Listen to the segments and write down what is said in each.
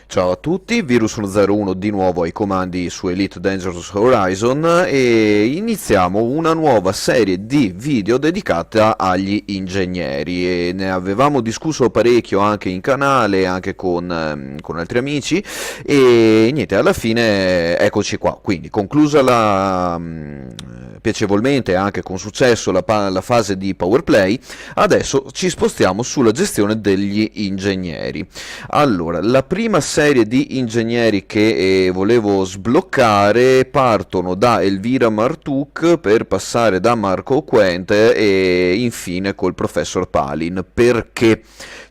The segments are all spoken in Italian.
Ciao a tutti, Virus101 di nuovo ai comandi su Elite Dangerous Horizon e iniziamo una nuova serie di video dedicata agli ingegneri e ne avevamo discusso parecchio anche in canale, anche con altri amici e niente, alla fine eccoci qua, quindi conclusa piacevolmente e anche con successo la fase di Power Play, adesso ci spostiamo sulla gestione degli ingegneri. Allora, la prima serie di ingegneri che volevo sbloccare partono da Elvira Martuk per passare da Marco Quente e infine col professor Palin. Perché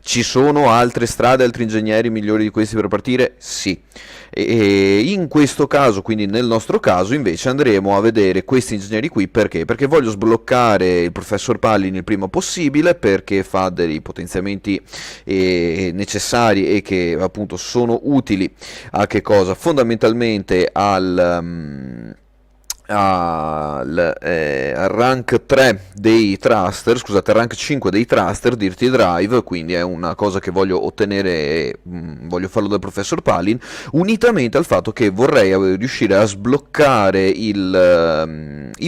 ci sono altre strade, altri ingegneri migliori di questi per partire? Sì. E in questo caso, quindi nel nostro caso, invece andremo a vedere questi ingegneri qui perché? Perché voglio sbloccare il professor Palin il prima possibile perché fa dei potenziamenti necessari e che appunto sono utili a che cosa? Fondamentalmente al rank 3 dei thruster, scusate, al rank 5 dei thruster Dirty Drive, quindi è una cosa che voglio ottenere e voglio farlo dal professor Palin, unitamente al fatto che vorrei riuscire a sbloccare i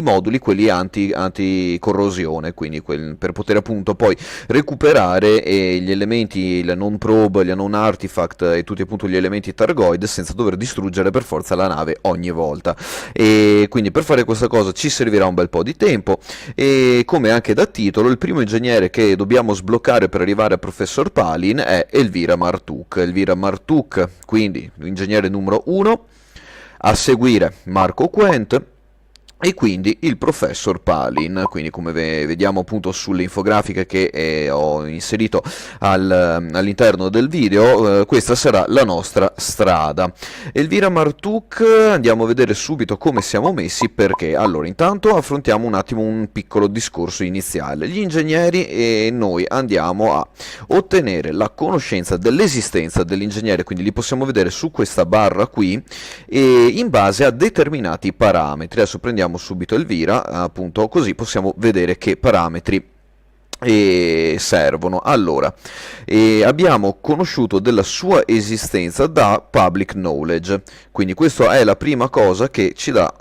moduli, quelli anti-corrosione, quindi per poter appunto poi recuperare gli elementi, il non probe, gli non artifact e tutti appunto gli elementi Targoid senza dover distruggere per forza la nave ogni volta. E quindi per fare questa cosa ci servirà un bel po' di tempo e come anche da titolo il primo ingegnere che dobbiamo sbloccare per arrivare a professor Palin è Elvira Martuk. Elvira Martuk, quindi l'ingegnere numero 1, a seguire Marco Quent e quindi il professor Palin, quindi come vediamo appunto sulle infografiche che ho inserito all'interno del video, questa sarà la nostra strada. Elvira Martuk, andiamo a vedere subito come siamo messi perché, allora intanto affrontiamo un attimo un piccolo discorso iniziale. Gli ingegneri e noi andiamo a ottenere la conoscenza dell'esistenza dell'ingegnere, quindi li possiamo vedere su questa barra qui e in base a determinati parametri. Adesso prendiamo subito Elvira, appunto, così possiamo vedere che parametri servono. Allora, abbiamo conosciuto della sua esistenza da public knowledge, quindi questa è la prima cosa che ci dà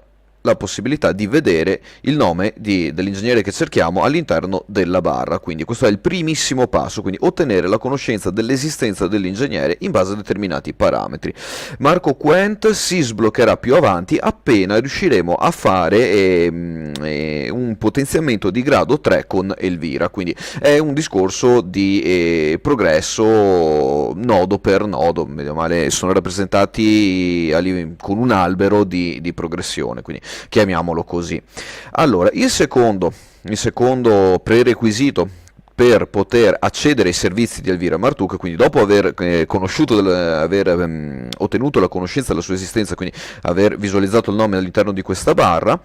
la possibilità di vedere il nome dell'ingegnere che cerchiamo all'interno della barra, quindi questo è il primissimo passo, quindi ottenere la conoscenza dell'esistenza dell'ingegnere in base a determinati parametri. Marco Quent si sbloccherà più avanti appena riusciremo a fare un potenziamento di grado 3 con Elvira, quindi è un discorso di progresso nodo per nodo, meno male sono rappresentati con un albero di progressione, quindi chiamiamolo così. Allora, il secondo prerequisito per poter accedere ai servizi di Elvira Martuk, quindi dopo aver ottenuto la conoscenza della sua esistenza, quindi aver visualizzato il nome all'interno di questa barra,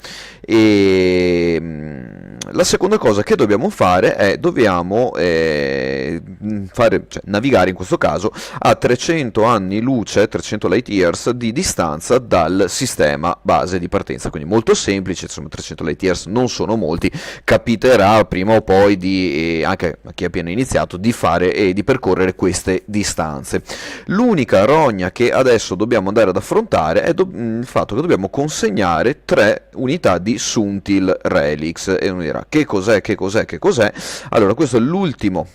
la seconda cosa che dobbiamo fare è navigare in questo caso a 300 anni luce, 300 light years di distanza dal sistema base di partenza, quindi molto semplice, insomma 300 light years non sono molti, capiterà prima o poi anche a chi ha appena iniziato di fare e di percorrere queste distanze. L'unica rogna che adesso dobbiamo andare ad affrontare è il fatto che dobbiamo consegnare 3 unità di Suntil Relics e uno dirà che cos'è? Allora questo è l'ultimo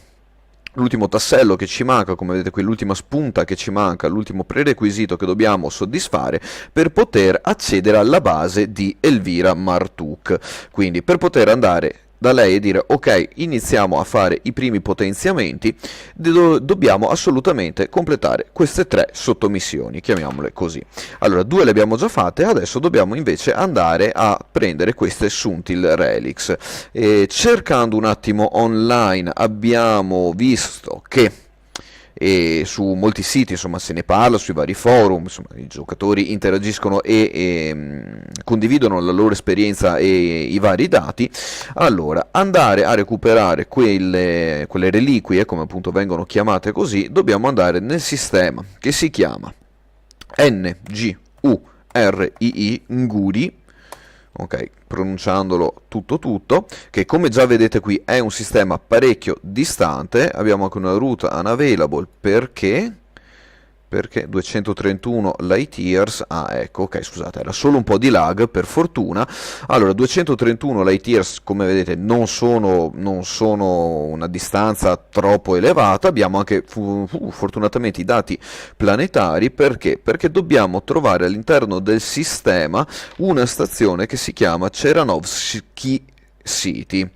tassello che ci manca, come vedete qui l'ultima spunta che ci manca, l'ultimo prerequisito che dobbiamo soddisfare per poter accedere alla base di Elvira Martuk, quindi per poter andare da lei e dire ok, iniziamo a fare i primi potenziamenti, dobbiamo assolutamente completare queste 3 sottomissioni, chiamiamole così. Allora 2 le abbiamo già fatte, adesso dobbiamo invece andare a prendere queste Suntil Relics. Cercando un attimo online abbiamo visto che su molti siti insomma se ne parla, sui vari forum, insomma i giocatori interagiscono e condividono la loro esperienza e i vari dati. Allora, andare a recuperare quelle reliquie, come appunto vengono chiamate così, dobbiamo andare nel sistema che si chiama NGURII, Nguri, ok, pronunciandolo tutto, che come già vedete qui è un sistema parecchio distante. Abbiamo anche una route unavailable perché Perché 231 light years, ah ecco, ok, scusate, era solo un po' di lag per fortuna. Allora, 231 light years, come vedete, non sono una distanza troppo elevata. Abbiamo anche fortunatamente i dati planetari. Perché dobbiamo trovare all'interno del sistema una stazione che si chiama Cheranovsky City.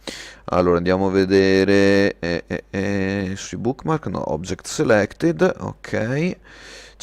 Allora andiamo a vedere sui bookmark, no, object selected, ok.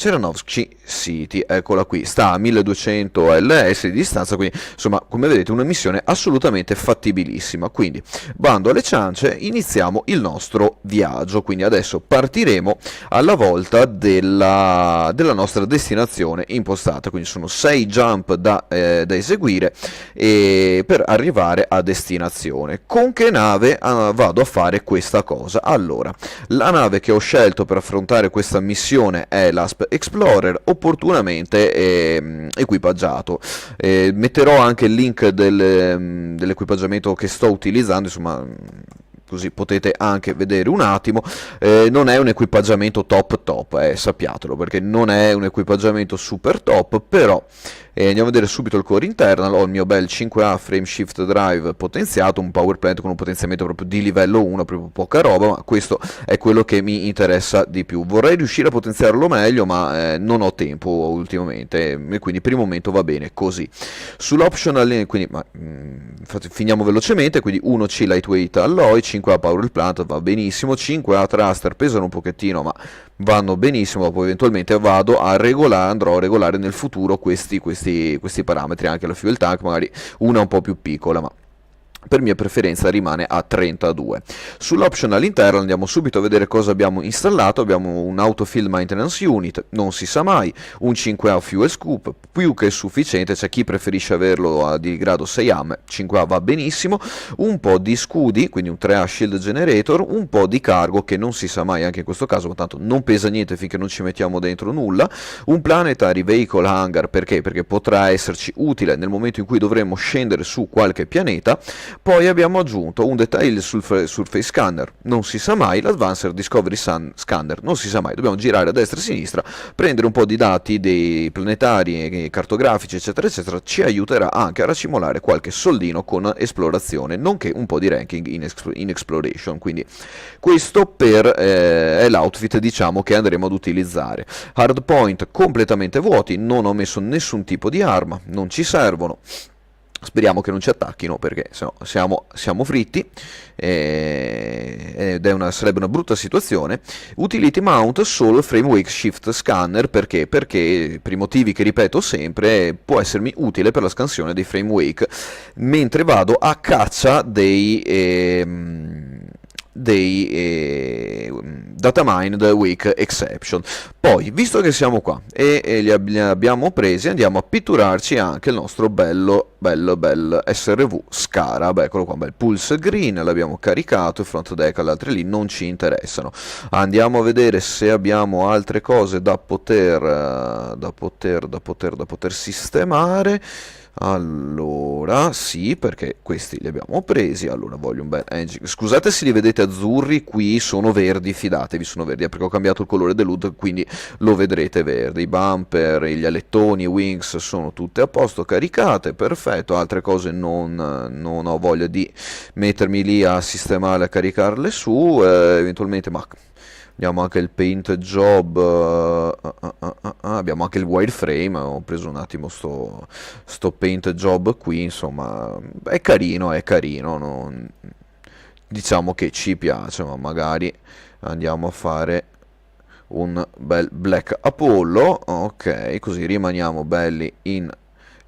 Ceranovsky City, eccola qui, sta a 1200 ls di distanza, quindi insomma come vedete una missione assolutamente fattibilissima. Quindi bando alle ciance, iniziamo il nostro viaggio. Quindi adesso partiremo alla volta della nostra destinazione impostata, quindi sono 6 jump da eseguire per arrivare a destinazione. Con che nave vado a fare questa cosa? Allora, la nave che ho scelto per affrontare questa missione è l'Asp Explorer, opportunamente equipaggiato. Metterò anche il link dell'equipaggiamento che sto utilizzando, insomma, così potete anche vedere un attimo. Non è un equipaggiamento top, sappiatelo, perché non è un equipaggiamento super top, però andiamo a vedere subito il core internal. Ho il mio bel 5A frame shift drive potenziato, un power plant con un potenziamento proprio di livello 1, proprio poca roba, ma questo è quello che mi interessa di più. Vorrei riuscire a potenziarlo meglio, ma non ho tempo ultimamente, e quindi per il momento va bene così. Sull'optional, quindi finiamo velocemente, quindi 1C lightweight alloy, 5A power plant va benissimo, 5A thruster pesano un pochettino ma vanno benissimo. Poi eventualmente andrò a regolare nel futuro questi parametri, anche la fuel tank magari una un po' più piccola, ma per mia preferenza rimane a 32. Sull'optional interno andiamo subito a vedere cosa abbiamo installato. Abbiamo un autofill maintenance unit, non si sa mai, un 5A fuel scoop, più che sufficiente. C'è chi preferisce averlo di grado 6A, 5A va benissimo, un po' di scudi, quindi un 3A shield generator, un po' di cargo che non si sa mai anche in questo caso, ma tanto non pesa niente finché non ci mettiamo dentro nulla, un planetary vehicle hangar, perché potrà esserci utile nel momento in cui dovremo scendere su qualche pianeta. Poi abbiamo aggiunto un detail surface scanner, non si sa mai, l'advanced discovery scanner, non si sa mai, dobbiamo girare a destra e a sinistra, prendere un po' di dati dei planetari, cartografici eccetera eccetera. Ci aiuterà anche a racimolare qualche soldino con esplorazione, nonché un po' di ranking in exploration. Quindi questo è l'outfit, diciamo, che andremo ad utilizzare. Hardpoint completamente vuoti, non ho messo nessun tipo di arma, non ci servono. Speriamo che non ci attacchino, perché sennò siamo fritti, sarebbe una brutta situazione. Utility mount solo frame wake shift scanner, perché per i motivi che ripeto sempre può essermi utile per la scansione dei frame wake mentre vado a caccia dei datamined wake exception. Poi, visto che siamo qua e li abbiamo presi, andiamo a pitturarci anche il nostro bello SRV Scarab. Eccolo qua, bel pulse green, l'abbiamo caricato. Il front deck alle altre lì non ci interessano. Andiamo a vedere se abbiamo altre cose da poter sistemare. Allora, sì, perché questi li abbiamo presi. Allora, voglio un bel engine. Scusate se li vedete azzurri, qui sono verdi, fidatevi, sono verdi, perché ho cambiato il colore dell'HUD, quindi lo vedrete verde. I bumper, gli alettoni, i wings sono tutte a posto, caricate, perfetto. Altre cose non ho voglia di mettermi lì a sistemare, a caricarle su, eventualmente, ma... Abbiamo anche il paint job, abbiamo anche il wireframe. Ho preso un attimo sto paint job qui, insomma, è carino, diciamo che ci piace, ma magari andiamo a fare un bel black Apollo, ok, così rimaniamo belli in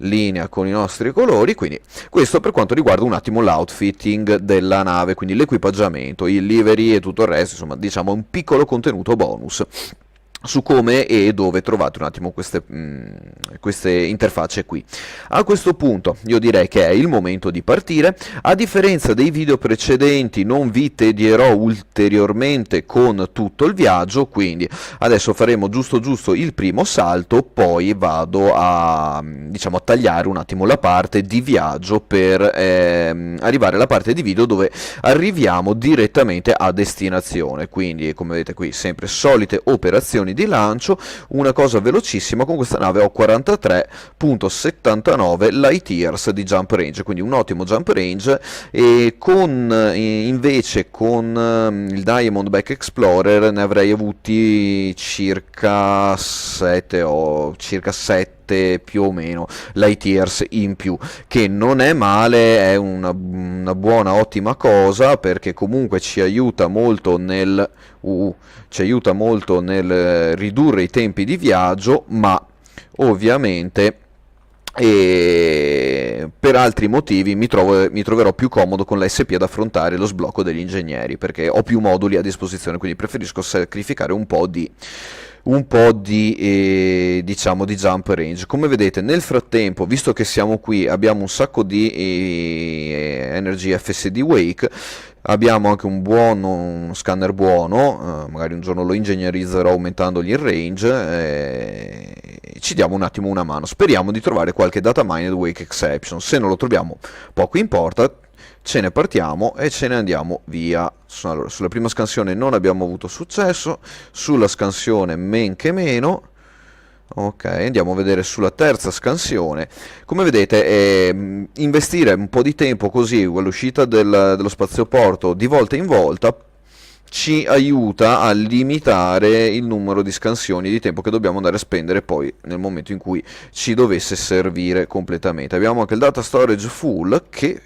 linea con i nostri colori. Quindi questo per quanto riguarda un attimo l'outfitting della nave, quindi l'equipaggiamento, il livery e tutto il resto, insomma, diciamo un piccolo contenuto bonus su come e dove trovate un attimo queste interfacce qui. A questo punto io direi che è il momento di partire. A differenza dei video precedenti non vi tedierò ulteriormente con tutto il viaggio, quindi adesso faremo giusto il primo salto, poi vado a, diciamo, a tagliare un attimo la parte di viaggio per arrivare alla parte di video dove arriviamo direttamente a destinazione. Quindi come vedete qui sempre solite operazioni istruzioni di lancio. Una cosa velocissima, con questa nave ho 43.79 light years di jump range, quindi un ottimo jump range, e invece con il Diamondback Explorer ne avrei avuti circa 7 o circa 7 più o meno light years in più, che non è male, è una buona, ottima cosa, perché comunque ci aiuta molto nel ridurre i tempi di viaggio, ma ovviamente e per altri motivi mi troverò più comodo con l'SP ad affrontare lo sblocco degli ingegneri, perché ho più moduli a disposizione, quindi preferisco sacrificare un po' di diciamo di jump range. Come vedete, nel frattempo, visto che siamo qui, abbiamo un sacco di Energy FSD Wake, abbiamo anche uno scanner buono, magari un giorno lo ingegnerizzerò aumentandogli il range, ci diamo un attimo una mano. Speriamo di trovare qualche data mined Wake Exception. Se non lo troviamo, poco importa, ce ne partiamo e ce ne andiamo via. Allora, sulla prima scansione non abbiamo avuto successo, sulla scansione men che meno. Ok, andiamo a vedere sulla terza scansione. Come vedete, investire un po' di tempo così all'uscita dello spazioporto di volta in volta ci aiuta a limitare il numero di scansioni di tempo che dobbiamo andare a spendere poi nel momento in cui ci dovesse servire completamente. Abbiamo anche il data storage full, che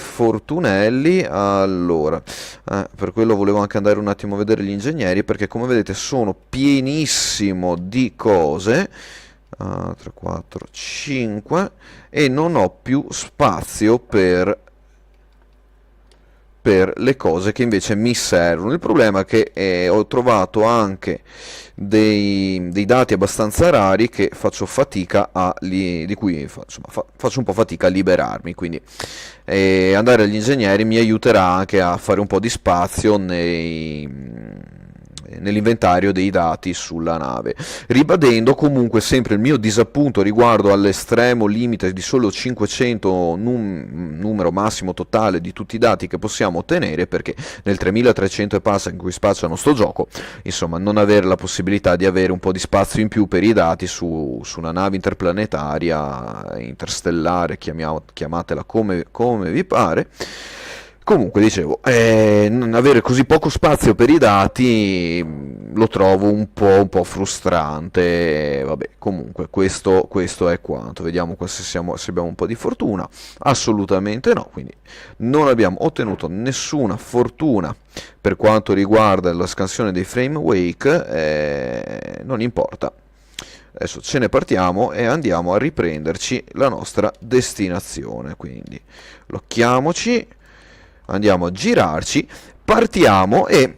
fortunelli. Allora, per quello volevo anche andare un attimo a vedere gli ingegneri, perché come vedete sono pienissimo di cose. 3, 4, 5, e non ho più spazio per le cose che invece mi servono. Il problema è che ho trovato anche dei dati abbastanza rari che faccio fatica di cui insomma, faccio un po' fatica a liberarmi, quindi andare agli ingegneri mi aiuterà anche a fare un po' di spazio nell'inventario dei dati sulla nave, ribadendo comunque sempre il mio disappunto riguardo all'estremo limite di solo 500 numero massimo totale di tutti i dati che possiamo ottenere, perché nel 3300 e passa in cui spacciano sto gioco, insomma, non avere la possibilità di avere un po' di spazio in più per i dati su una nave interplanetaria, interstellare, chiamatela come vi pare. Comunque, dicevo, non avere così poco spazio per i dati lo trovo un po' frustrante. Vabbè, comunque, questo è quanto. Vediamo se abbiamo un po' di fortuna. Assolutamente no, quindi non abbiamo ottenuto nessuna fortuna per quanto riguarda la scansione dei frame wake, non importa. Adesso ce ne partiamo e andiamo a riprenderci la nostra destinazione. Quindi, locchiamoci. Andiamo a girarci, partiamo e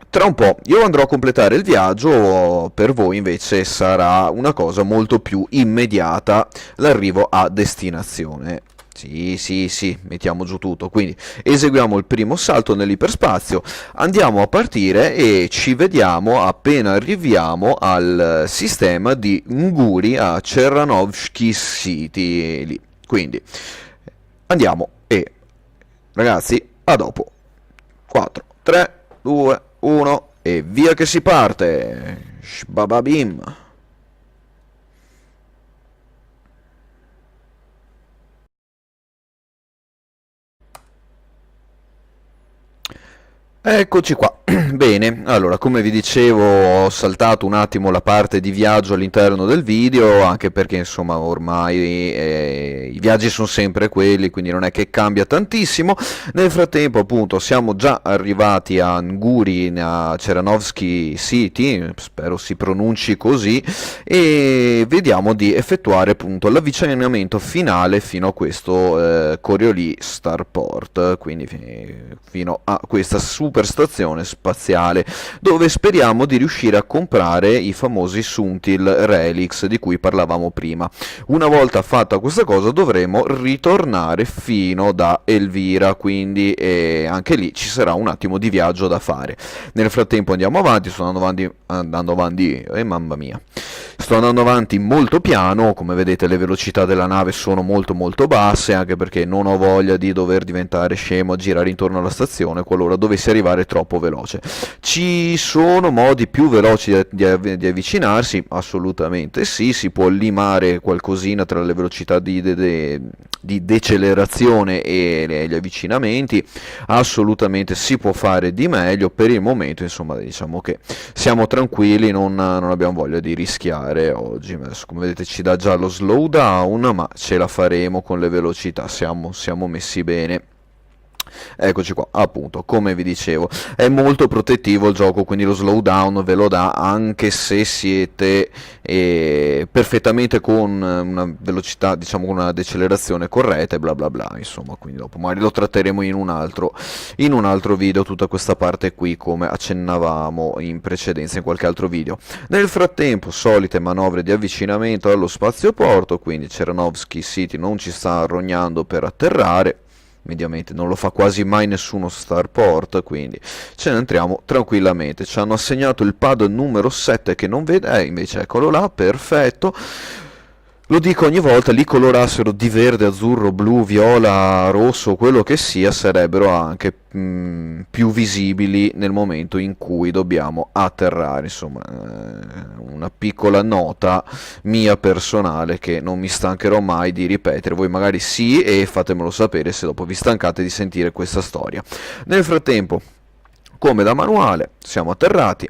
tra un po' io andrò a completare il viaggio, per voi invece sarà una cosa molto più immediata l'arrivo a destinazione. Sì, mettiamo giù tutto, quindi eseguiamo il primo salto nell'iperspazio, andiamo a partire e ci vediamo appena arriviamo al sistema di Nguri a Cherranovsky City lì. Quindi andiamo e ragazzi, a dopo. 4, 3, 2, 1 e via che si parte. Shbababim. Eccoci qua. Bene, allora, come vi dicevo, ho saltato un attimo la parte di viaggio all'interno del video, anche perché insomma ormai i viaggi sono sempre quelli, quindi non è che cambia tantissimo. Nel frattempo, appunto, siamo già arrivati a Nguri, a Cherranovsky City, spero si pronunci così, e vediamo di effettuare appunto l'avvicinamento finale fino a questo Coriolis Starport, quindi fino a questa super stazione spaziale, dove speriamo di riuscire a comprare i famosi Suntil Relics di cui parlavamo prima. Una volta fatta questa cosa dovremo ritornare fino da Elvira, quindi anche lì ci sarà un attimo di viaggio da fare. Nel frattempo andiamo avanti, sto andando avanti, mamma mia. sto andando avanti molto piano, come vedete le velocità della nave sono molto molto basse, anche perché non ho voglia di dover diventare scemo a girare intorno alla stazione qualora dovessi arrivare troppo veloce. Ci sono modi più veloci di avvicinarsi? Assolutamente sì, si può limare qualcosina tra le velocità di decelerazione e gli avvicinamenti, assolutamente si può fare di meglio. Per il momento insomma diciamo che siamo tranquilli, non abbiamo voglia di rischiare oggi. Adesso, come vedete, ci dà già lo slowdown, ma ce la faremo con le velocità, siamo messi bene. Eccoci qua, appunto, come vi dicevo, è molto protettivo il gioco, quindi lo slowdown ve lo dà anche se siete perfettamente con una velocità, diciamo con una decelerazione corretta e bla bla bla, insomma, quindi dopo magari lo tratteremo in un altro video, tutta questa parte qui, come accennavamo in precedenza in qualche altro video. Nel frattempo, solite manovre di avvicinamento allo spazioporto, quindi Ceranovsky City non ci sta rognando per atterrare. Mediamente non lo fa quasi mai nessuno Starport, quindi ce ne entriamo tranquillamente. Ci hanno assegnato il pad numero 7 che non vede, invece eccolo là, perfetto. Lo dico ogni volta, li colorassero di verde, azzurro, blu, viola, rosso, quello che sia, sarebbero anche più visibili nel momento in cui dobbiamo atterrare. Insomma, una piccola nota mia personale che non mi stancherò mai di ripetere. Voi magari sì, e fatemelo sapere se dopo vi stancate di sentire questa storia. Nel frattempo, come da manuale, siamo atterrati.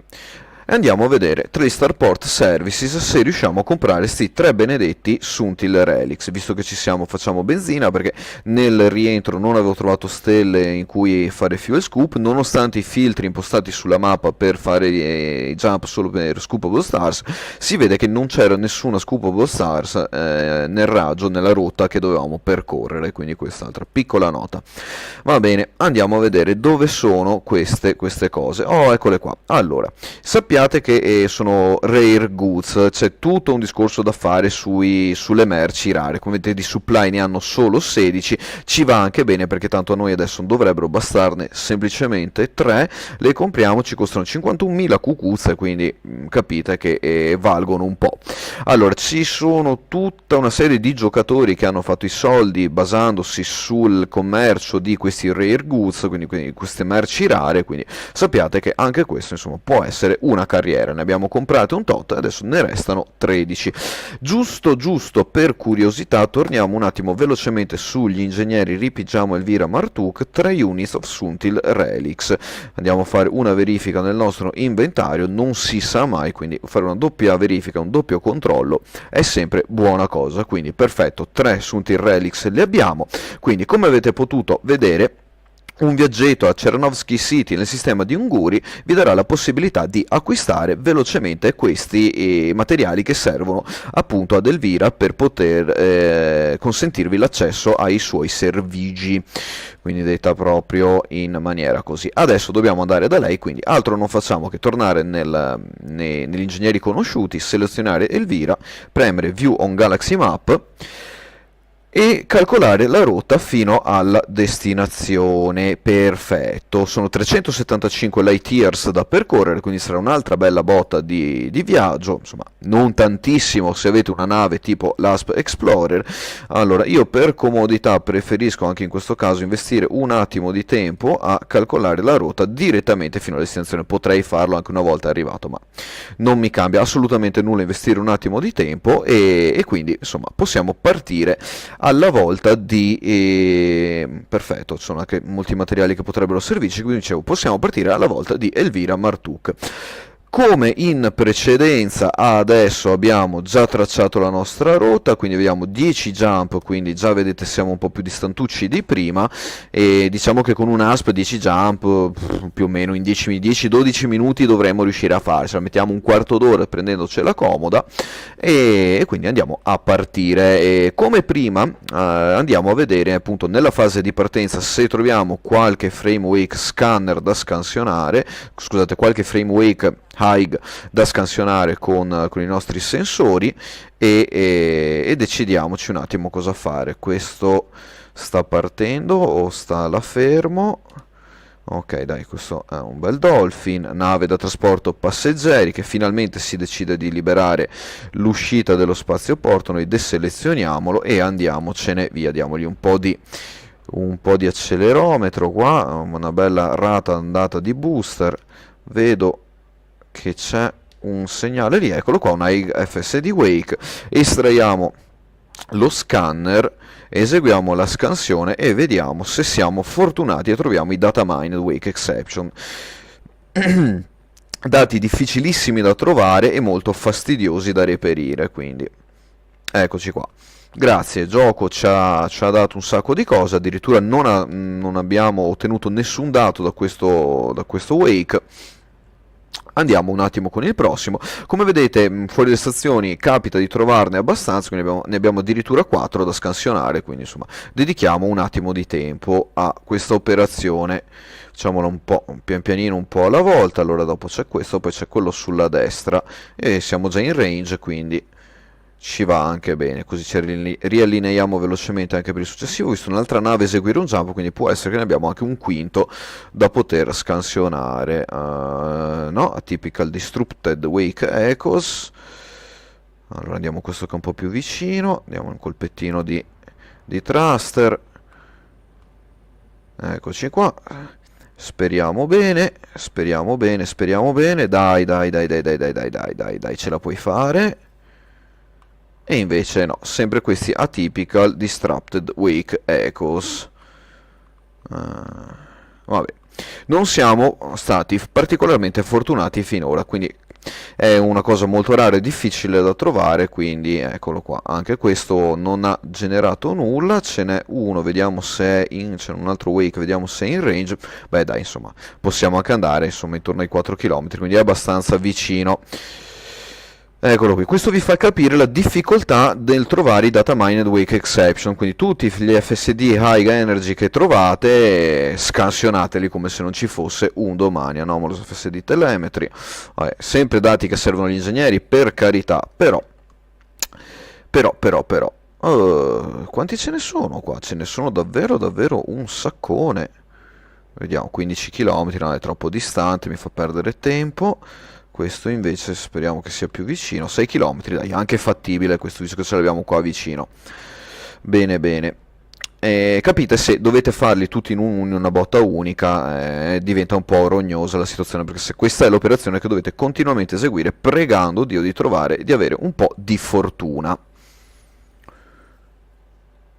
E andiamo a vedere tra gli Starport Services se riusciamo a comprare sti tre benedetti Suntil Relics. Visto che ci siamo, facciamo benzina, perché nel rientro non avevo trovato stelle in cui fare fuel scoop, nonostante i filtri impostati sulla mappa per fare i jump solo per scoopable stars. Si vede che non c'era nessuna scoopable stars nel raggio, nella rotta che dovevamo percorrere, quindi quest'altra piccola nota. Va bene, andiamo a vedere dove sono queste cose. Oh, eccole qua. Allora, sappiamo che sono rare goods, c'è tutto un discorso da fare sulle merci rare. Come vedete, di supply ne hanno solo 16, ci va anche bene perché tanto a noi adesso dovrebbero bastarne semplicemente 3, le compriamo, ci costano 51.000 cucuzze, quindi capite che valgono un po'. Allora, ci sono tutta una serie di giocatori che hanno fatto i soldi basandosi sul commercio di questi rare goods, quindi queste merci rare, quindi sappiate che anche questo insomma può essere una carriera. Ne abbiamo comprate un tot, adesso ne restano 13. Giusto per curiosità torniamo un attimo velocemente sugli ingegneri, ripigiamo Elvira Martuk, 3 units of Suntil Relics. Andiamo a fare una verifica nel nostro inventario, non si sa mai, quindi fare una doppia verifica, un doppio controllo è sempre buona cosa. Quindi perfetto, 3 Suntil Relics li abbiamo, quindi come avete potuto vedere un viaggetto a Ceranovsky City nel sistema di Unguri vi darà la possibilità di acquistare velocemente questi materiali che servono appunto ad Elvira per poter consentirvi l'accesso ai suoi servigi, quindi detta proprio in maniera così. Adesso dobbiamo andare da lei, quindi altro non facciamo che tornare negli ingegneri conosciuti, selezionare Elvira, premere View on Galaxy Map e calcolare la rotta fino alla destinazione. Perfetto, sono 375 light years da percorrere, quindi sarà un'altra bella botta di viaggio, insomma non tantissimo se avete una nave tipo l'Asp Explorer. Allora io per comodità preferisco anche in questo caso investire un attimo di tempo a calcolare la rotta direttamente fino alla destinazione. Potrei farlo anche una volta arrivato, ma non mi cambia assolutamente nulla investire un attimo di tempo, e quindi insomma possiamo partire alla volta perfetto, ci sono anche molti materiali che potrebbero servirci, quindi dicevo possiamo partire alla volta di Elvira Martuk. Come in precedenza, adesso abbiamo già tracciato la nostra rotta, quindi vediamo 10 jump, quindi già vedete siamo un po' più distantucci di prima, e diciamo che con un ASP 10 jump più o meno in 10-12 minuti dovremmo riuscire a farci, mettiamo un quarto d'ora prendendocela comoda, e quindi andiamo a partire. E come prima andiamo a vedere appunto nella fase di partenza se troviamo qualche frame wake scanner da scansionare, scusate, qualche frame wake high da scansionare con i nostri sensori, e decidiamoci un attimo cosa fare. Questo sta partendo o sta là fermo? Ok, dai, questo è un bel Dolphin, nave da trasporto passeggeri che finalmente si decide di liberare l'uscita dello spazioporto. Noi deselezioniamolo e andiamocene via, diamogli un po' di accelerometro qua, una bella rata andata di booster. Vedo che c'è un segnale lì, eccolo qua, un FSD Wake. Estraiamo lo scanner, eseguiamo la scansione e vediamo se siamo fortunati e troviamo i data mined wake exception. Dati difficilissimi da trovare e molto fastidiosi da reperire, quindi eccoci qua. Grazie, gioco ci ha dato un sacco di cose, addirittura non abbiamo ottenuto nessun dato da questo wake. Andiamo un attimo con il prossimo. Come vedete, fuori le stazioni capita di trovarne abbastanza, quindi ne abbiamo addirittura 4 da scansionare, quindi insomma dedichiamo un attimo di tempo a questa operazione. Facciamola un po' pian pianino, un po' alla volta. Allora dopo c'è questo, poi c'è quello sulla destra e siamo già in range, quindi ci va anche bene, così ci riallineiamo velocemente anche per il successivo. Ho visto un'altra nave eseguire un jump, quindi può essere che ne abbiamo anche un quinto da poter scansionare. No, Atypical Disrupted Wake Echoes. Allora andiamo questo che è un po' più vicino, diamo un colpettino di thruster. Eccoci qua. Speriamo bene, speriamo bene, speriamo bene. Dai, dai, dai, dai, dai, dai, dai, dai, dai, dai, ce la puoi fare. E invece no, sempre questi Atypical Disrupted Wake Echoes. Vabbè, non siamo stati particolarmente fortunati finora, quindi è una cosa molto rara e difficile da trovare, quindi eccolo qua. Anche questo non ha generato nulla, ce n'è uno, vediamo se è c'è un altro wake, vediamo se è in range. Beh dai, insomma, possiamo anche andare insomma intorno ai 4 km, quindi è abbastanza vicino. Eccolo qui, questo vi fa capire la difficoltà del trovare i data mined wake exception, quindi tutti gli FSD high energy che trovate scansionateli come se non ci fosse un domani. Anomalous FSD telemetry, vabbè, sempre dati che servono agli ingegneri, per carità, però quanti ce ne sono qua? Ce ne sono davvero davvero un saccone. Vediamo, 15 km, non è troppo distante, mi fa perdere tempo. Questo invece speriamo che sia più vicino, 6 km, dai, anche fattibile questo, visto che ce l'abbiamo qua vicino. Bene, bene. Capite, se dovete farli tutti in una botta unica, diventa un po' rognosa la situazione, perché se questa è l'operazione che dovete continuamente eseguire, pregando Dio di trovare e di avere un po' di fortuna.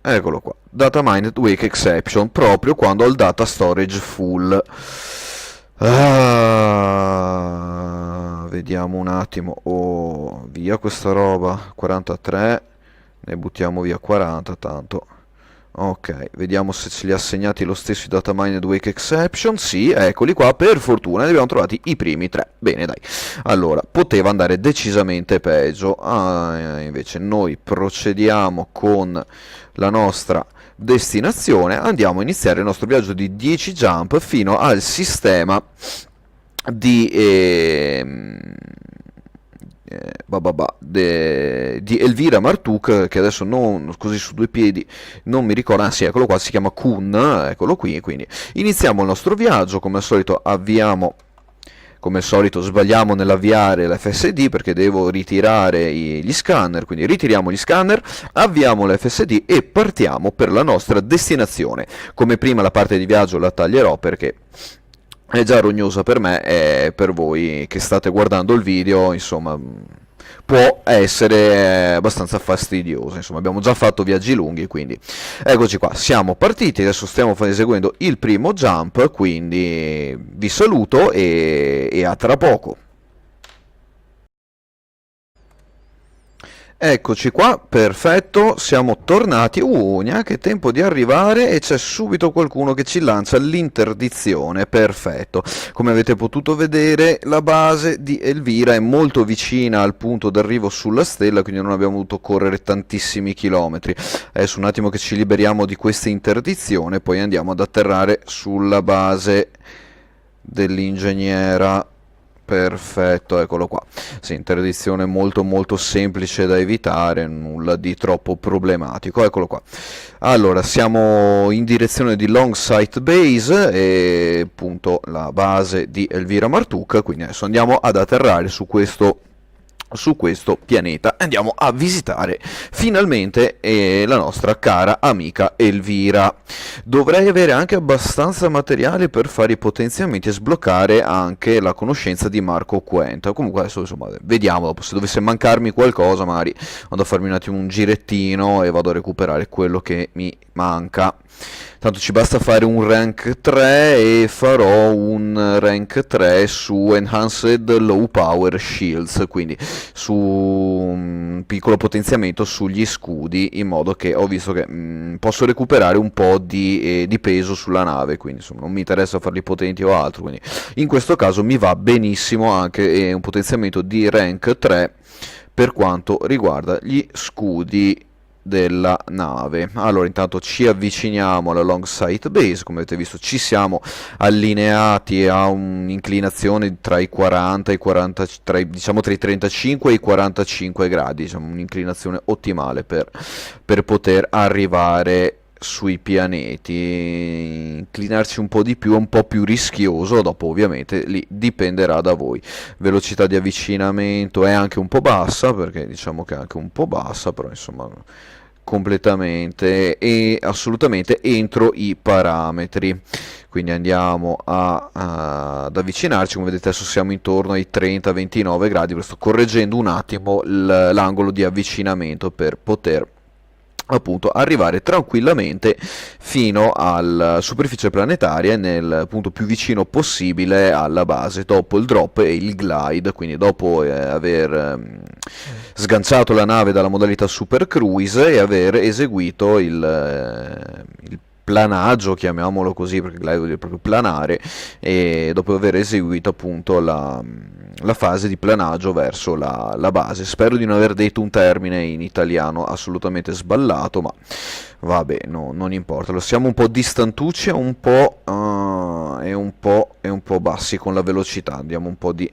Eccolo qua, data mined wake exception, proprio quando ho il data storage full. Vediamo un attimo. Oh, via questa roba. 43, ne buttiamo via 40 tanto. Ok, vediamo se ce li ha assegnati lo stesso i data mined wake exception. Sì, eccoli qua, per fortuna ne abbiamo trovati i primi 3. Bene, dai. Allora, poteva andare decisamente peggio. Invece noi procediamo con la nostra destinazione. Andiamo a iniziare il nostro viaggio di 10 jump fino al sistema di Elvira Martuk, che adesso non così su due piedi non mi ricordo. Sì, eccolo qua, si chiama Kun, eccolo qui. Quindi iniziamo il nostro viaggio. Come al solito sbagliamo nell'avviare l'FSD perché devo ritirare gli scanner, quindi ritiriamo gli scanner, avviamo l'FSD e partiamo per la nostra destinazione. Come prima la parte di viaggio la taglierò perché è già rognosa per me e per voi che state guardando il video, insomma, può essere abbastanza fastidiosa. Insomma, abbiamo già fatto viaggi lunghi, quindi eccoci qua, siamo partiti, adesso stiamo eseguendo il primo jump, quindi vi saluto e a tra poco. Eccoci qua, perfetto, siamo tornati. Neanche tempo di arrivare e c'è subito qualcuno che ci lancia l'interdizione, perfetto. Come avete potuto vedere, la base di Elvira è molto vicina al punto d'arrivo sulla stella, quindi non abbiamo dovuto correre tantissimi chilometri. Adesso un attimo che ci liberiamo di questa interdizione, poi andiamo ad atterrare sulla base dell'ingegnera. Perfetto, eccolo qua. Sì, interdizione molto molto semplice da evitare, nulla di troppo problematico. Eccolo qua. Allora, siamo in direzione di Long Sight Base e appunto la base di Elvira Martuk, quindi adesso andiamo ad atterrare su questo pianeta, andiamo a visitare finalmente la nostra cara amica Elvira. Dovrei avere anche abbastanza materiale per fare i potenziamenti e sbloccare anche la conoscenza di Marco Quenta. Comunque adesso insomma vediamo, dopo se dovesse mancarmi qualcosa magari vado a farmi un attimo un girettino e vado a recuperare quello che mi manca. Tanto ci basta fare un rank 3 e farò un rank 3 su Enhanced Low Power Shields, quindi su un piccolo potenziamento sugli scudi, in modo che ho visto che posso recuperare un po' di peso sulla nave, quindi insomma non mi interessa farli potenti o altro, quindi in questo caso mi va benissimo anche un potenziamento di rank 3 per quanto riguarda gli scudi della nave. Allora intanto ci avviciniamo alla Long Sight Base, come avete visto ci siamo allineati a un'inclinazione tra i 40 e i 40, diciamo tra i 35 e i 45 gradi, diciamo un'inclinazione ottimale per poter arrivare sui pianeti. Inclinarci un po' di più è un po' più rischioso, dopo ovviamente lì dipenderà da voi. Velocità di avvicinamento è anche un po' bassa, perché diciamo che è anche un po' bassa, però insomma completamente e assolutamente entro i parametri. Quindi andiamo ad avvicinarci, come vedete adesso siamo intorno ai 30-29 gradi, sto correggendo un attimo l'angolo di avvicinamento per poter appunto arrivare tranquillamente fino alla superficie planetaria nel punto più vicino possibile alla base dopo il drop e il glide, quindi dopo aver sganciato la nave dalla modalità super cruise e aver eseguito il planaggio, chiamiamolo così perché glide vuol dire proprio planare, e dopo aver eseguito appunto la fase di planaggio verso la base. Spero di non aver detto un termine in italiano assolutamente sballato, ma vabbè, no, non importa. Lo siamo un po' distantucci e un po' bassi con la velocità, andiamo un po' di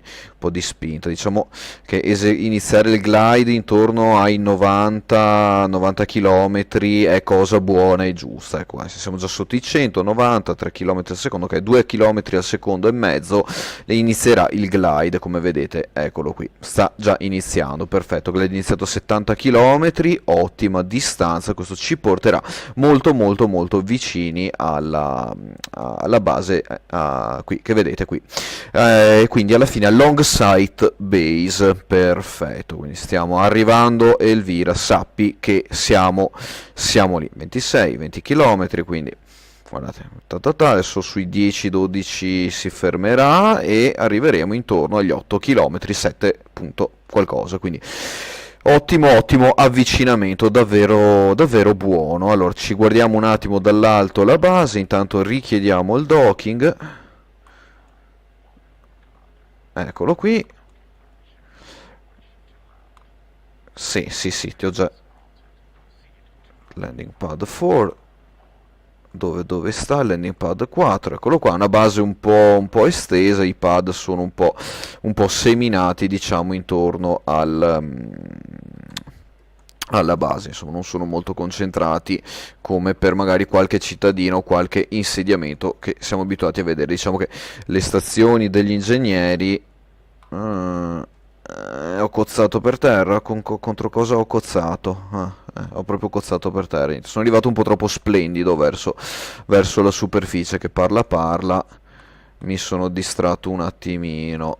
spinta. Diciamo che iniziare il glide intorno ai 90 km è cosa buona e giusta. Ecco, se siamo già sotto i 190, 3 km al secondo, che è 2 km al secondo e mezzo, e inizierà il glide, come vedete, eccolo qui, sta già iniziando, perfetto, glide iniziato a 70 km, ottima distanza, questo ci porterà molto molto molto vicini alla base qui, che vedete qui, quindi alla fine a Long Sight Base, perfetto, quindi stiamo arrivando. Elvira, sappi che siamo lì, 26-20 km, quindi guardate, adesso sui 10-12 si fermerà e arriveremo intorno agli 8 km, 7 punto qualcosa, quindi ottimo avvicinamento, davvero davvero buono. Allora ci guardiamo un attimo dall'alto la base, intanto richiediamo il docking, eccolo qui. Sì, ti ho già landing pad 4, dove sta il landing pad 4, eccolo qua, una base un po' estesa, i pad sono un po' seminati, diciamo, intorno alla base, insomma non sono molto concentrati come per magari qualche cittadina o qualche insediamento che siamo abituati a vedere. Diciamo che le stazioni degli ingegneri ho cozzato per terra. Contro cosa ho cozzato? Ho proprio cozzato per terra. Sono arrivato un po' troppo splendido verso la superficie, che parla. Mi sono distratto un attimino.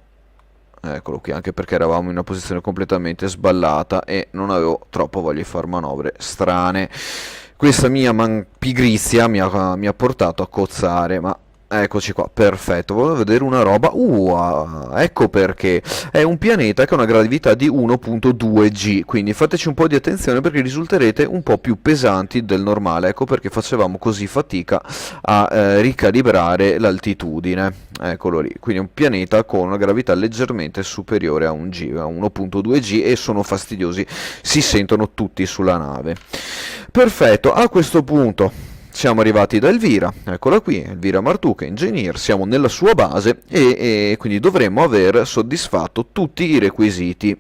Eccolo qui, anche perché eravamo in una posizione completamente sballata e non avevo troppo voglia di fare manovre strane. Questa mia pigrizia mi ha portato a cozzare, ma eccoci qua, perfetto. Volevo vedere una roba. Ecco perché è un pianeta che ha una gravità di 1.2 g, quindi fateci un po' di attenzione perché risulterete un po' più pesanti del normale. Ecco perché facevamo così fatica a ricalibrare l'altitudine. Eccolo lì, quindi è un pianeta con una gravità leggermente superiore a 1 g, a 1.2 g, e sono fastidiosi, si sentono tutti sulla nave. Perfetto, a questo punto siamo arrivati da Elvira, eccola qui, Elvira Martuca, Engineer, siamo nella sua base e quindi dovremmo aver soddisfatto tutti i requisiti.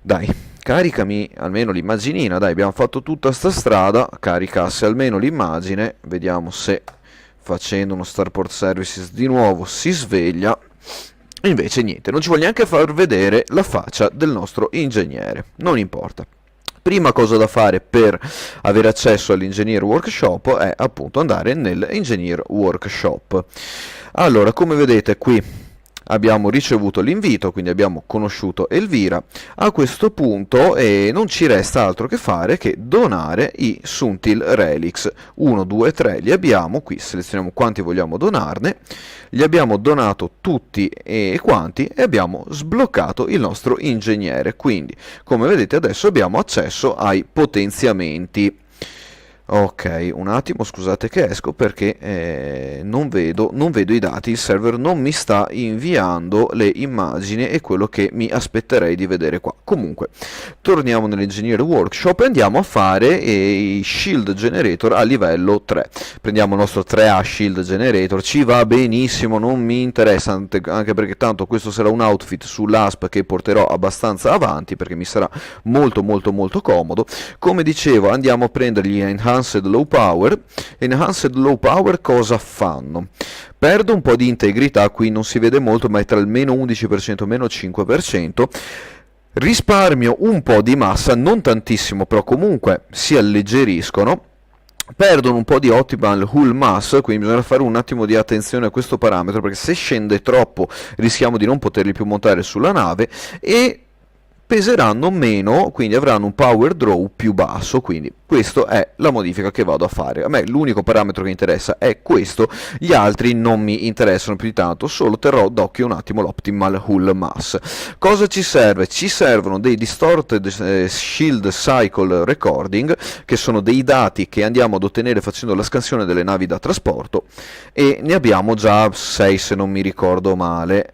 Dai, caricami almeno l'immaginina, dai, abbiamo fatto tutta sta strada, caricasse almeno l'immagine, vediamo se facendo uno Starport Services di nuovo si sveglia. Invece niente, non ci vuole neanche far vedere la faccia del nostro ingegnere, non importa. Prima cosa da fare per avere accesso all'Engineer Workshop è appunto andare nell'Engineer Workshop. Allora, come vedete qui abbiamo ricevuto l'invito, quindi abbiamo conosciuto Elvira. A questo punto non ci resta altro che fare che donare i Suntil Relics. 1, 2, 3 li abbiamo, qui selezioniamo quanti vogliamo donarne, li abbiamo donato tutti e quanti e abbiamo sbloccato il nostro ingegnere, quindi come vedete adesso abbiamo accesso ai potenziamenti. Ok, un attimo, scusate che esco perché non vedo i dati, il server non mi sta inviando le immagini e quello che mi aspetterei di vedere qua. Comunque, torniamo nell'Engineer Workshop e andiamo a fare i Shield Generator a livello 3. Prendiamo il nostro 3A Shield Generator, ci va benissimo, non mi interessa, anche perché tanto questo sarà un outfit sull'ASP che porterò abbastanza avanti perché mi sarà molto comodo. Come dicevo, andiamo a prendere gli Enhanced Low Power. Enhanced Low Power cosa fanno? Perdo un po' di integrità, qui non si vede molto ma è tra il meno 11% e meno 5%. Risparmio un po' di massa, non tantissimo, però comunque si alleggeriscono. Perdono un po' di optimal hull mass, quindi bisogna fare un attimo di attenzione a questo parametro perché se scende troppo rischiamo di non poterli più montare sulla nave e peseranno meno, quindi avranno un power draw più basso, quindi questa è la modifica che vado a fare. A me l'unico parametro che interessa è questo, gli altri non mi interessano più di tanto, solo terrò d'occhio un attimo l'optimal hull mass. Cosa ci serve? Ci servono dei distorted shield cycle recording, che sono dei dati che andiamo ad ottenere facendo la scansione delle navi da trasporto, e ne abbiamo già 6 se non mi ricordo male,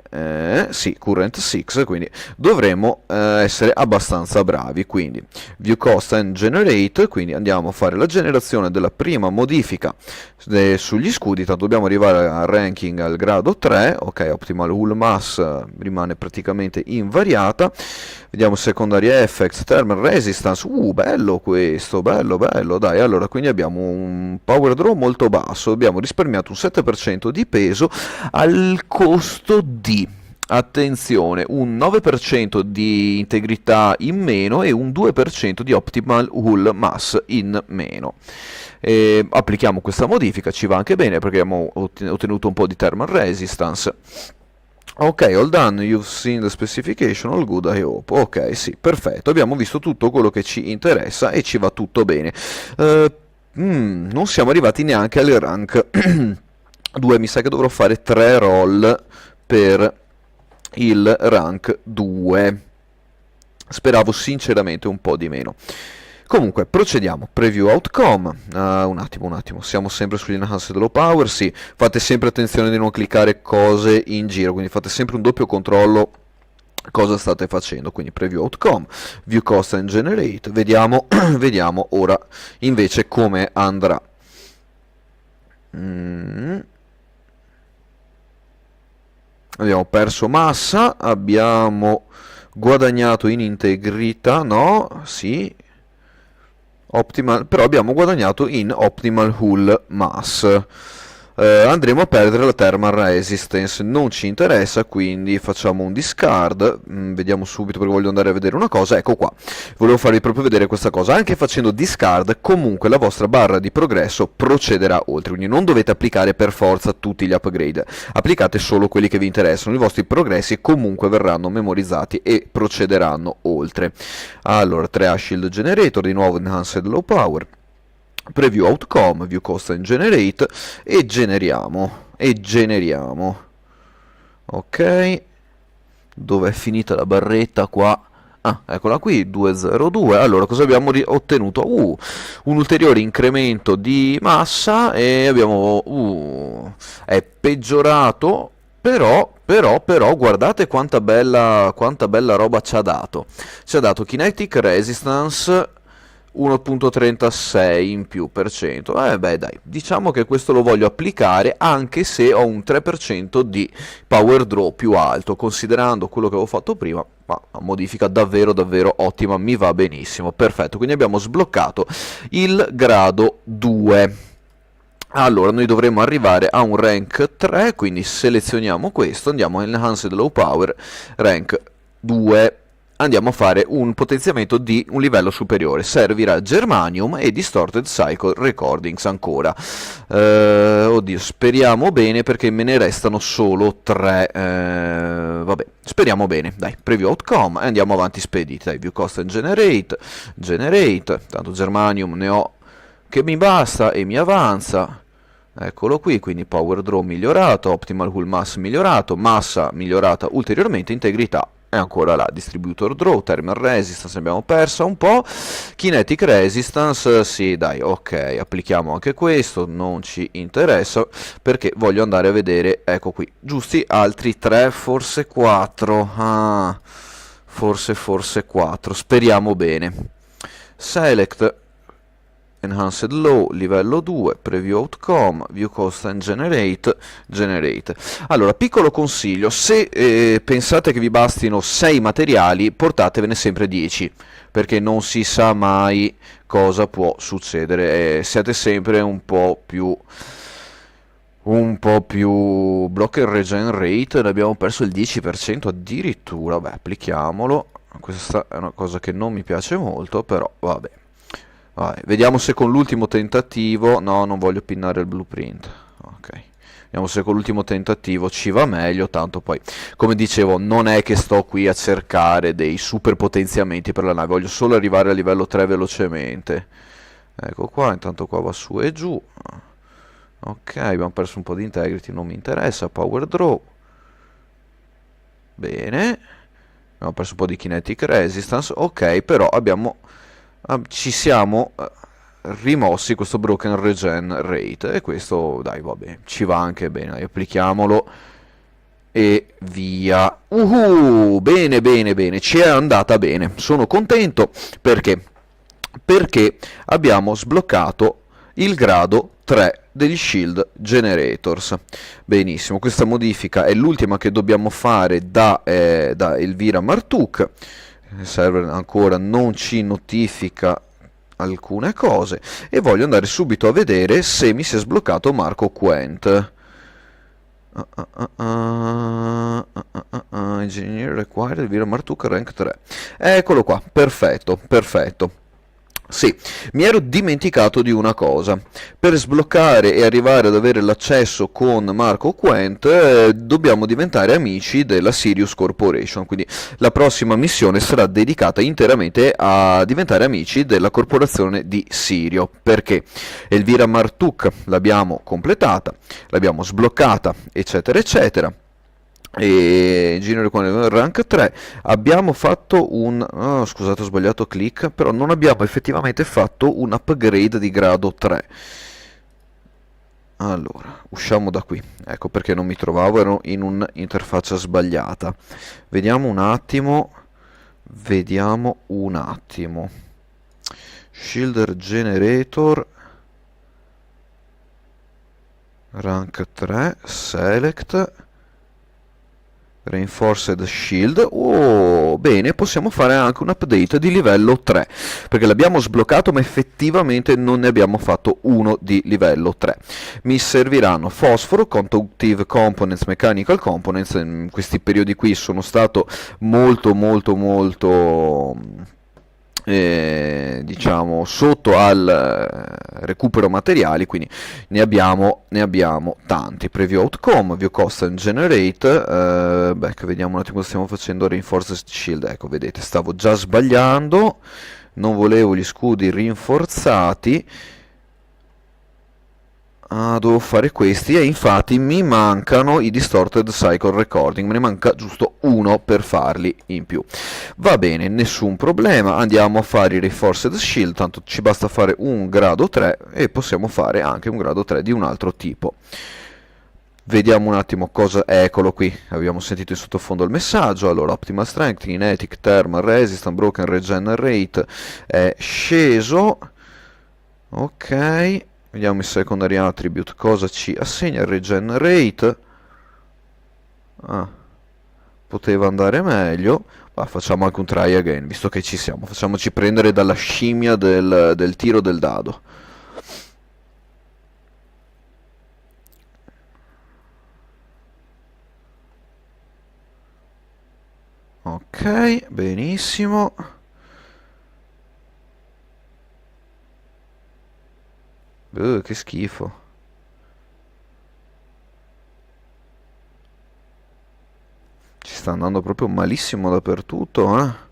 sì, current 6, quindi dovremo essere abbastanza bravi. Quindi view cost and generate, quindi andiamo a fare la generazione della prima modifica sugli scudi, tanto dobbiamo arrivare al ranking al grado 3, ok, optimal hull mass rimane praticamente invariata. Vediamo secondary effects, thermal resistance, bello questo, bello, dai, allora quindi abbiamo un power draw molto basso, abbiamo risparmiato un 7% di peso al costo di, attenzione, un 9% di integrità in meno e un 2% di optimal hull mass in meno. Applichiamo questa modifica, ci va anche bene perché abbiamo ottenuto un po' di thermal resistance. Ok, all done, you've seen the specification, all good, I hope. Ok, sì, perfetto, abbiamo visto tutto quello che ci interessa e ci va tutto bene. Non siamo arrivati neanche al rank 2, mi sa che dovrò fare 3 roll per il rank 2. Speravo sinceramente un po' di meno. Comunque, procediamo. Preview outcome. Un attimo. Siamo sempre sugli enhanced low power. Sì, fate sempre attenzione di non cliccare cose in giro, quindi fate sempre un doppio controllo cosa state facendo. Quindi preview outcome, view cost and generate. Vediamo ora invece come andrà. Abbiamo perso massa, abbiamo guadagnato in integrità, no, sì, optimal, però abbiamo guadagnato in optimal hull mass. Andremo a perdere la thermal resistance, non ci interessa, quindi facciamo un discard. Vediamo subito perché voglio andare a vedere una cosa. Ecco qua, volevo farvi proprio vedere questa cosa. Anche facendo discard comunque la vostra barra di progresso procederà oltre, quindi non dovete applicare per forza tutti gli upgrade, applicate solo quelli che vi interessano, i vostri progressi comunque verranno memorizzati e procederanno oltre. Allora, 3A Shield Generator, di nuovo Enhanced Low Power, preview outcome, view cost and generate, e generiamo. Ok, dove è finita la barretta qua? Ah, eccola qui, 202. Allora, cosa abbiamo ottenuto? Un ulteriore incremento di massa e abbiamo è peggiorato, però guardate quanta bella roba ci ha dato. Ci ha dato kinetic resistance 1.36 in più per cento. Beh dai, diciamo che questo lo voglio applicare anche se ho un 3% di power draw più alto, considerando quello che avevo fatto prima. Ma una modifica davvero davvero ottima, mi va benissimo, perfetto. Quindi abbiamo sbloccato il grado 2. Allora noi dovremo arrivare a un rank 3, quindi selezioniamo questo, andiamo a Enhanced Low Power, rank 2, andiamo a fare un potenziamento di un livello superiore, servirà Germanium e Distorted Cycle Recordings ancora. Oddio, speriamo bene perché me ne restano solo 3, vabbè, speriamo bene, dai, preview outcome e andiamo avanti spediti, dai, view cost and generate, tanto Germanium ne ho che mi basta e mi avanza, eccolo qui, quindi power draw migliorato, optimal hull mass migliorato, massa migliorata ulteriormente, integrità è ancora là, distributor draw, thermal resistance abbiamo persa un po', kinetic resistance, sì dai, ok, applichiamo anche questo, non ci interessa perché voglio andare a vedere, ecco qui, giusti altri 3, forse 4, forse 4, speriamo bene, select Enhanced Low, livello 2, Preview Outcome, View Cost and Generate. Allora, piccolo consiglio, se pensate che vi bastino 6 materiali, portatevene sempre 10, perché non si sa mai cosa può succedere, siete sempre un po' più block and regenerate, ne abbiamo perso il 10% addirittura, beh, applichiamolo, questa è una cosa che non mi piace molto, però vabbè. Vai, vediamo se con l'ultimo tentativo, no, non voglio pinnare il blueprint, ok, vediamo se con l'ultimo tentativo ci va meglio, tanto poi, come dicevo, non è che sto qui a cercare dei super potenziamenti per la nave, voglio solo arrivare a livello 3 velocemente, ecco qua, intanto qua va su e giù, ok, abbiamo perso un po' di integrity, non mi interessa, power draw, bene, abbiamo perso un po' di kinetic resistance, ok, però ci siamo rimossi questo broken regen rate e questo dai vabbè ci va anche bene, dai, applichiamolo e via. Bene, ci è andata bene, sono contento perché abbiamo sbloccato il grado 3 degli Shield Generators. Benissimo, questa modifica è l'ultima che dobbiamo fare da Elvira Martuk. Il server ancora non ci notifica alcune cose e voglio andare subito a vedere se mi si è sbloccato Marco Quent. Engineer required Elvira Martuk rank 3. Eccolo qua, perfetto. Sì, mi ero dimenticato di una cosa. Per sbloccare e arrivare ad avere l'accesso con Marco Quent, dobbiamo diventare amici della Sirius Corporation, quindi la prossima missione sarà dedicata interamente a diventare amici della corporazione di Sirio, perché Elvira Martuk l'abbiamo completata, l'abbiamo sbloccata, eccetera, eccetera. E Engineer con rank 3 abbiamo fatto scusate ho sbagliato click, però non abbiamo effettivamente fatto un upgrade di grado 3. Allora usciamo da qui, ecco perché non mi trovavo, ero in un'interfaccia sbagliata. Vediamo un attimo, Shielder Generator rank 3 select Reinforced Shield, bene, possiamo fare anche un update di livello 3, perché l'abbiamo sbloccato ma effettivamente non ne abbiamo fatto uno di livello 3. Mi serviranno fosforo, conductive components, mechanical components, in questi periodi qui sono stato molto diciamo sotto al recupero materiali, quindi ne abbiamo tanti. Preview outcome, view cost and generate, vediamo un attimo cosa stiamo facendo. Reinforced shield, ecco vedete stavo già sbagliando, non volevo gli scudi rinforzati, devo fare questi e infatti mi mancano i distorted cycle recording, me ne manca giusto uno per farli in più. Va bene, nessun problema, andiamo a fare i reinforced shield, tanto ci basta fare un grado 3 e possiamo fare anche un grado 3 di un altro tipo. Vediamo un attimo cosa, eccolo qui, abbiamo sentito in sottofondo il messaggio. Allora, Optimal Strength, Kinetic, Thermal, Resistance, Broken Regenerate è sceso. Ok, vediamo i secondary attribute, cosa ci assegna il Regenerate. Ah, poteva andare meglio, ma facciamo anche un try again, visto che ci siamo. Facciamoci prendere dalla scimmia del tiro del dado. Ok, benissimo. Che schifo. Ci sta andando proprio malissimo dappertutto, eh?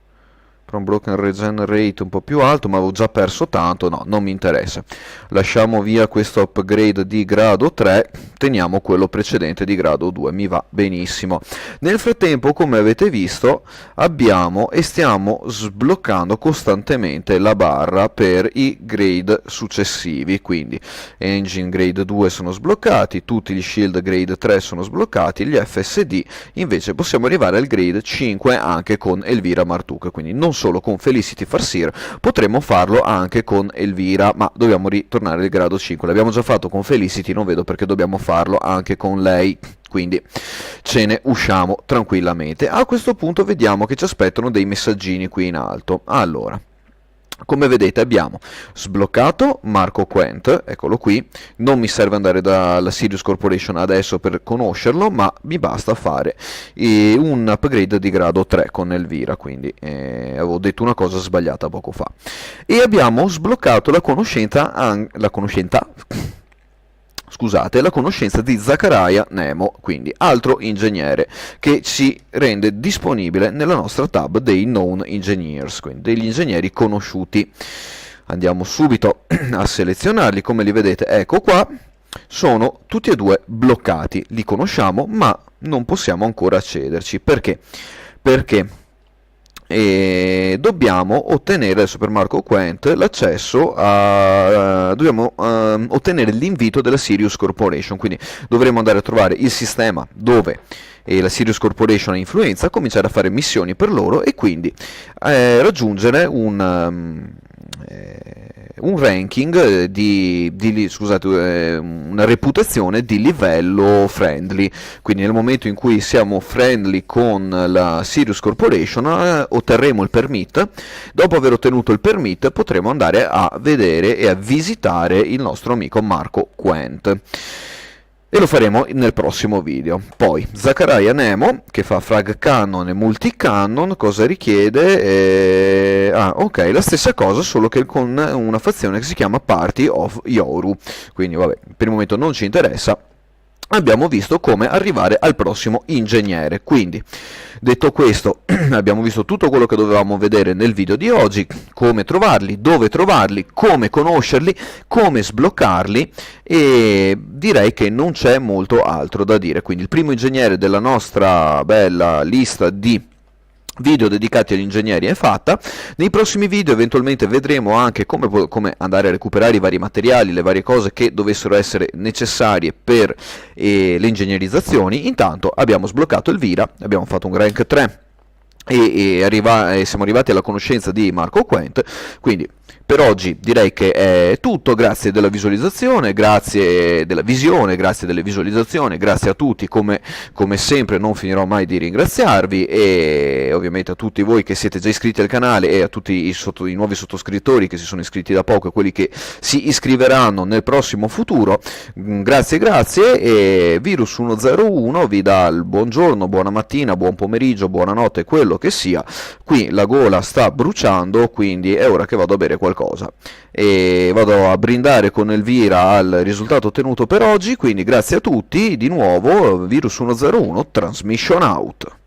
Per un broken regen rate un po' più alto, ma avevo già perso tanto, no, non mi interessa. Lasciamo via questo upgrade di grado 3, teniamo quello precedente di grado 2, mi va benissimo. Nel frattempo, come avete visto, abbiamo e stiamo sbloccando costantemente la barra per i grade successivi, quindi engine grade 2 sono sbloccati, tutti gli shield grade 3 sono sbloccati, gli FSD invece possiamo arrivare al grade 5 anche con Elvira Martuk, quindi non solo con Felicity Farseer, potremmo farlo anche con Elvira, ma dobbiamo ritornare al grado 5. L'abbiamo già fatto con Felicity, non vedo perché dobbiamo farlo anche con lei, quindi ce ne usciamo tranquillamente. A questo punto vediamo che ci aspettano dei messaggini qui in alto. Allora, come vedete abbiamo sbloccato Marco Quent, eccolo qui. Non mi serve andare dalla Sirius Corporation adesso per conoscerlo, ma mi basta fare un upgrade di grado 3 con Elvira, quindi avevo detto una cosa sbagliata poco fa. E abbiamo sbloccato la conoscenza di Zachariah Nemo, quindi altro ingegnere che ci rende disponibile nella nostra tab dei known engineers, quindi degli ingegneri conosciuti. Andiamo subito a selezionarli, come li vedete, ecco qua, sono tutti e due bloccati, li conosciamo ma non possiamo ancora accederci. Perché? Perché dobbiamo ottenere adesso per Marco Quent l'accesso a dobbiamo ottenere l'invito della Sirius Corporation, quindi dovremo andare a trovare il sistema dove la Sirius Corporation ha influenza, cominciare a fare missioni per loro e quindi raggiungere un ranking una reputazione di livello friendly. Quindi nel momento in cui siamo friendly con la Sirius Corporation otterremo il permit. Dopo aver ottenuto il permit potremo andare a vedere e a visitare il nostro amico Marco Quent. E lo faremo nel prossimo video. Poi Zachariah Nemo che fa frag cannon e multicannon, cosa richiede? Ok, la stessa cosa solo che con una fazione che si chiama Party of Yoru, quindi vabbè, per il momento non ci interessa. Abbiamo visto come arrivare al prossimo ingegnere. Quindi detto questo, abbiamo visto tutto quello che dovevamo vedere nel video di oggi: come trovarli, dove trovarli, come conoscerli, come sbloccarli, e direi che non c'è molto altro da dire. Quindi il primo ingegnere della nostra bella lista di video dedicati agli ingegneri è fatta. Nei prossimi video eventualmente vedremo anche come andare a recuperare i vari materiali, le varie cose che dovessero essere necessarie per le ingegnerizzazioni. Intanto abbiamo sbloccato Elvira, abbiamo fatto un rank 3 e siamo arrivati alla conoscenza di Marco Quent, quindi per oggi direi che è tutto. Grazie della visualizzazione, grazie della visione, grazie delle visualizzazioni, grazie a tutti, come sempre non finirò mai di ringraziarvi, e ovviamente a tutti voi che siete già iscritti al canale e a tutti i nuovi sottoscrittori che si sono iscritti da poco e quelli che si iscriveranno nel prossimo futuro. Grazie, e Virus 101 vi dà il buongiorno, buona mattina, buon pomeriggio, buonanotte, quello che sia. Qui la gola sta bruciando, quindi è ora che vado a bere qualcosa e vado a brindare con Elvira al risultato ottenuto per oggi. Quindi grazie a tutti, di nuovo Virus 101 Transmission out.